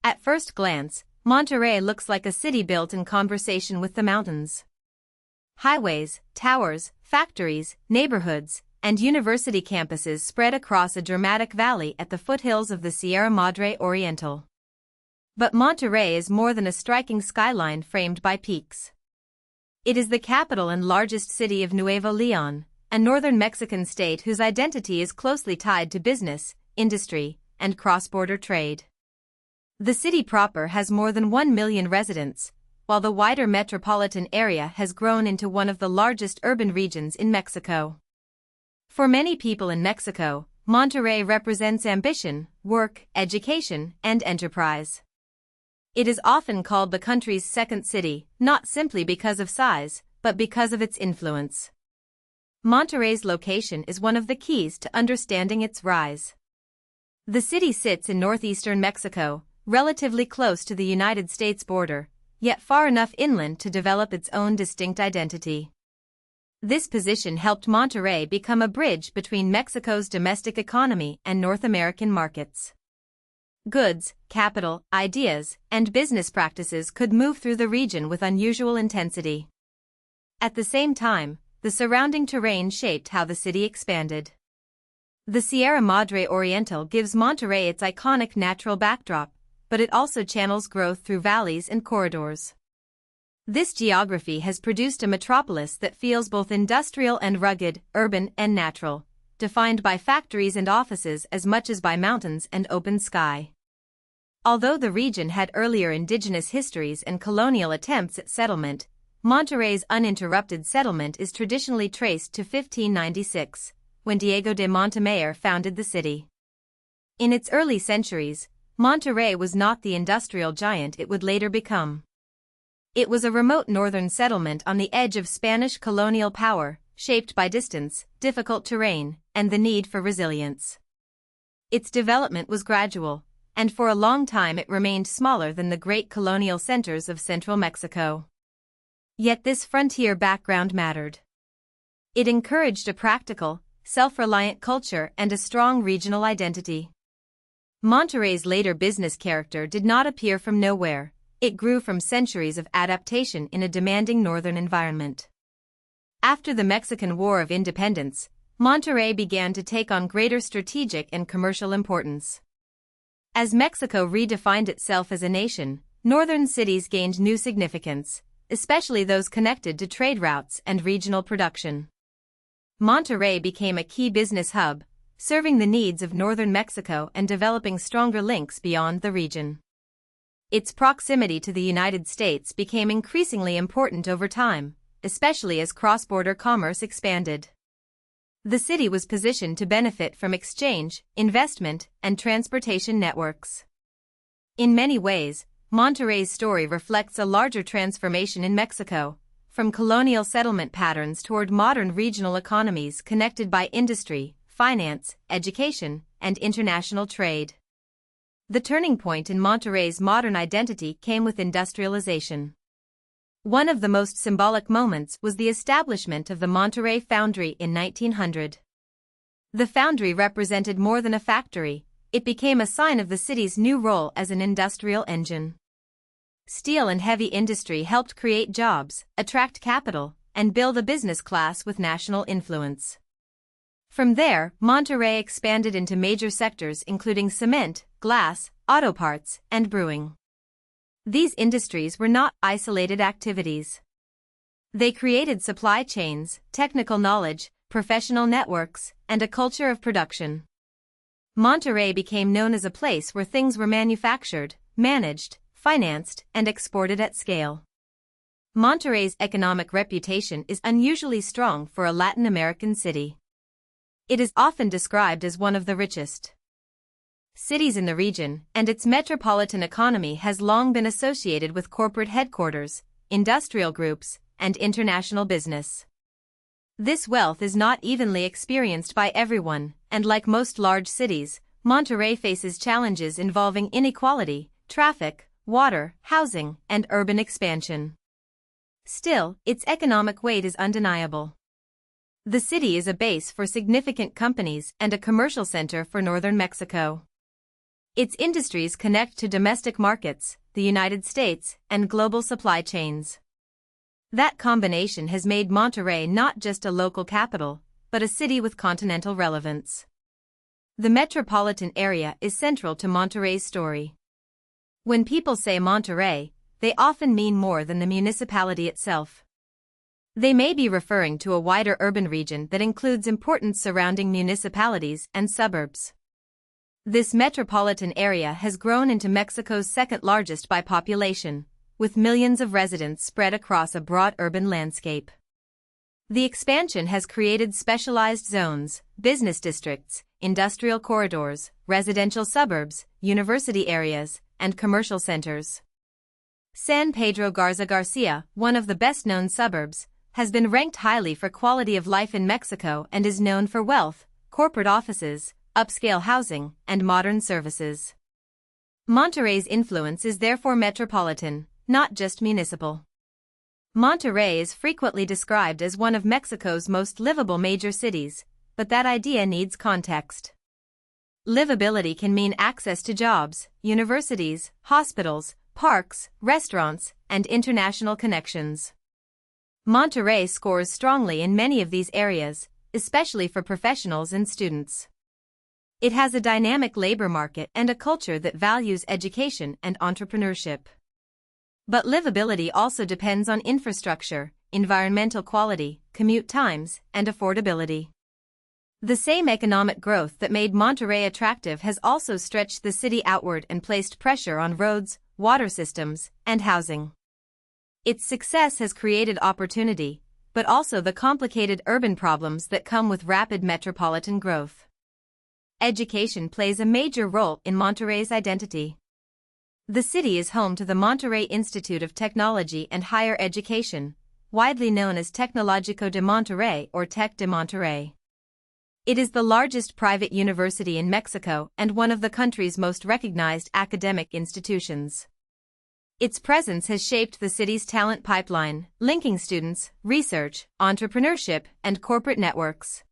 At first glance, Monterrey looks like a city built in conversation with the mountains. Highways, towers, factories, neighborhoods, and university campuses spread across a dramatic valley at the foothills of the Sierra Madre Oriental. But Monterrey is more than a striking skyline framed by peaks. It is the capital and largest city of Nuevo León, a northern Mexican state whose identity is closely tied to business, industry, and cross-border trade. The city proper has more than 1 million residents, while the wider metropolitan area has grown into one of the largest urban regions in Mexico. For many people in Mexico, Monterrey represents ambition, work, education, and enterprise. It is often called the country's second city, not simply because of size, but because of its influence. Monterrey's location is one of the keys to understanding its rise. The city sits in northeastern Mexico, relatively close to the United States border, yet far enough inland to develop its own distinct identity. This position helped Monterrey become a bridge between Mexico's domestic economy and North American markets. Goods, capital, ideas, and business practices could move through the region with unusual intensity. At the same time, the surrounding terrain shaped how the city expanded. The Sierra Madre Oriental gives Monterrey its iconic natural backdrop, but it also channels growth through valleys and corridors. This geography has produced a metropolis that feels both industrial and rugged, urban and natural, defined by factories and offices as much as by mountains and open sky. Although the region had earlier indigenous histories and colonial attempts at settlement, Monterrey's uninterrupted settlement is traditionally traced to 1596, when Diego de Montemayor founded the city. In its early centuries, Monterrey was not the industrial giant it would later become. It was a remote northern settlement on the edge of Spanish colonial power, shaped by distance, difficult terrain, and the need for resilience. Its development was gradual, and for a long time it remained smaller than the great colonial centers of central Mexico. Yet this frontier background mattered. It encouraged a practical, self-reliant culture and a strong regional identity. Monterrey's later business character did not appear from nowhere, it grew from centuries of adaptation in a demanding northern environment. After the Mexican War of Independence, Monterrey began to take on greater strategic and commercial importance. As Mexico redefined itself as a nation, northern cities gained new significance, especially those connected to trade routes and regional production. Monterrey became a key business hub, serving the needs of northern Mexico and developing stronger links beyond the region. Its proximity to the United States became increasingly important over time, especially as cross-border commerce expanded. The city was positioned to benefit from exchange, investment, and transportation networks. In many ways, Monterrey's story reflects a larger transformation in Mexico, from colonial settlement patterns toward modern regional economies connected by industry, finance, education, and international trade. The turning point in Monterrey's modern identity came with industrialization. One of the most symbolic moments was the establishment of the Monterrey Foundry in 1900. The foundry represented more than a factory, it became a sign of the city's new role as an industrial engine. Steel and heavy industry helped create jobs, attract capital, and build a business class with national influence. From there, Monterrey expanded into major sectors including cement, glass, auto parts, and brewing. These industries were not isolated activities. They created supply chains, technical knowledge, professional networks, and a culture of production. Monterrey became known as a place where things were manufactured, managed, financed, and exported at scale. Monterrey's economic reputation is unusually strong for a Latin American city. It is often described as one of the richest cities in the region, and its metropolitan economy has long been associated with corporate headquarters, industrial groups, and international business. This wealth is not evenly experienced by everyone, and like most large cities, Monterrey faces challenges involving inequality, traffic, water, housing, and urban expansion. Still, its economic weight is undeniable. The city is a base for significant companies and a commercial center for northern Mexico. Its industries connect to domestic markets, the United States, and global supply chains. That combination has made Monterrey not just a local capital, but a city with continental relevance. The metropolitan area is central to Monterrey's story. When people say Monterrey, they often mean more than the municipality itself. They may be referring to a wider urban region that includes important surrounding municipalities and suburbs. This metropolitan area has grown into Mexico's second largest by population, with millions of residents spread across a broad urban landscape. The expansion has created specialized zones, business districts, industrial corridors, residential suburbs, university areas, and commercial centers. San Pedro Garza Garcia, one of the best-known suburbs, has been ranked highly for quality of life in Mexico and is known for wealth, corporate offices, upscale housing, and modern services. Monterrey's influence is therefore metropolitan, not just municipal. Monterrey is frequently described as one of Mexico's most livable major cities, but that idea needs context. Livability can mean access to jobs, universities, hospitals, parks, restaurants, and international connections. Monterrey scores strongly in many of these areas, especially for professionals and students. It has a dynamic labor market and a culture that values education and entrepreneurship. But livability also depends on infrastructure, environmental quality, commute times, and affordability. The same economic growth that made Monterrey attractive has also stretched the city outward and placed pressure on roads, water systems, and housing. Its success has created opportunity, but also the complicated urban problems that come with rapid metropolitan growth. Education plays a major role in Monterrey's identity. The city is home to the Monterrey Institute of Technology and Higher Education, widely known as Tecnológico de Monterrey or Tec de Monterrey. It is the largest private university in Mexico and one of the country's most recognized academic institutions. Its presence has shaped the city's talent pipeline, linking students, research, entrepreneurship, and corporate networks.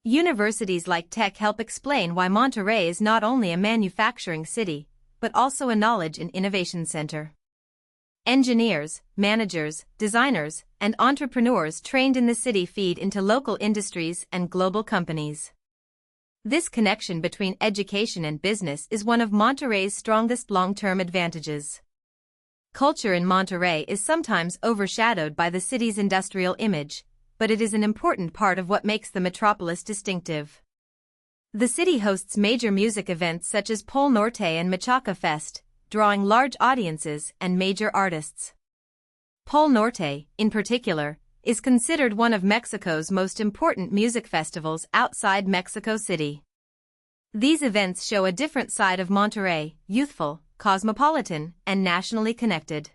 Universities like Tech help explain why Monterrey is not only a manufacturing city, but also a knowledge and innovation center. Engineers, managers, designers, and entrepreneurs trained in the city feed into local industries and global companies. This connection between education and business is one of Monterrey's strongest long-term advantages. Culture in Monterrey is sometimes overshadowed by the city's industrial image, but it is an important part of what makes the metropolis distinctive. The city hosts major music events such as Pol Norte and Machaca Fest, drawing large audiences and major artists. Pol Norte, in particular, is considered one of Mexico's most important music festivals outside Mexico City. These events show a different side of Monterrey, youthful, cosmopolitan, and nationally connected.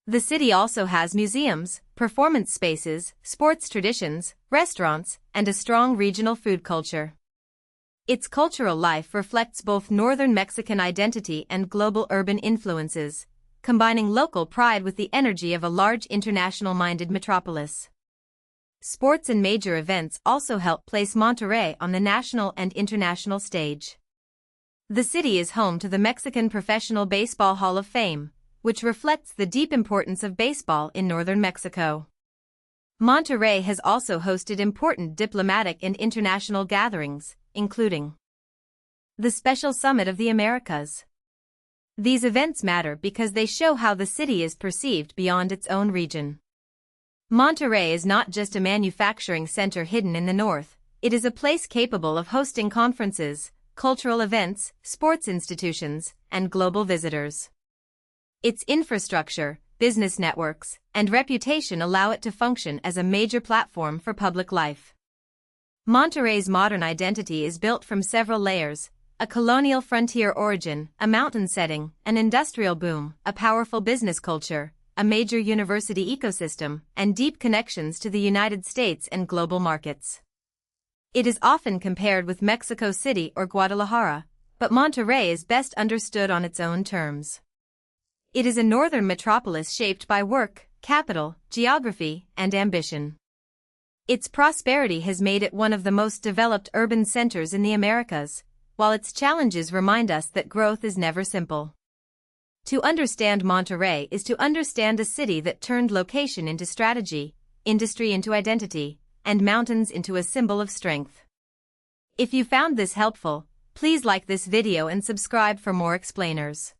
The city also has museums, performance spaces, sports traditions, restaurants, and a strong regional food culture. Its cultural life reflects both northern Mexican identity and global urban influences, combining local pride with the energy of a large international-minded metropolis. Sports and major events also help place Monterrey on the national and international stage. The city is home to the Mexican Professional Baseball Hall of Fame, which reflects the deep importance of baseball in northern Mexico. Monterrey has also hosted important diplomatic and international gatherings, including the Special Summit of the Americas. These events matter because they show how the city is perceived beyond its own region. Monterrey is not just a manufacturing center hidden in the north, it is a place capable of hosting conferences, cultural events, sports institutions, and global visitors. Its infrastructure, business networks, and reputation allow it to function as a major platform for public life. Monterrey's modern identity is built from several layers: a colonial frontier origin, a mountain setting, an industrial boom, a powerful business culture, a major university ecosystem, and deep connections to the United States and global markets. It is often compared with Mexico City or Guadalajara, but Monterrey is best understood on its own terms. It is a northern metropolis shaped by work, capital, geography, and ambition. Its prosperity has made it one of the most developed urban centers in the Americas, while its challenges remind us that growth is never simple. To understand Monterrey is to understand a city that turned location into strategy, industry into identity, and mountains into a symbol of strength. If you found this helpful, please like this video and subscribe for more explainers.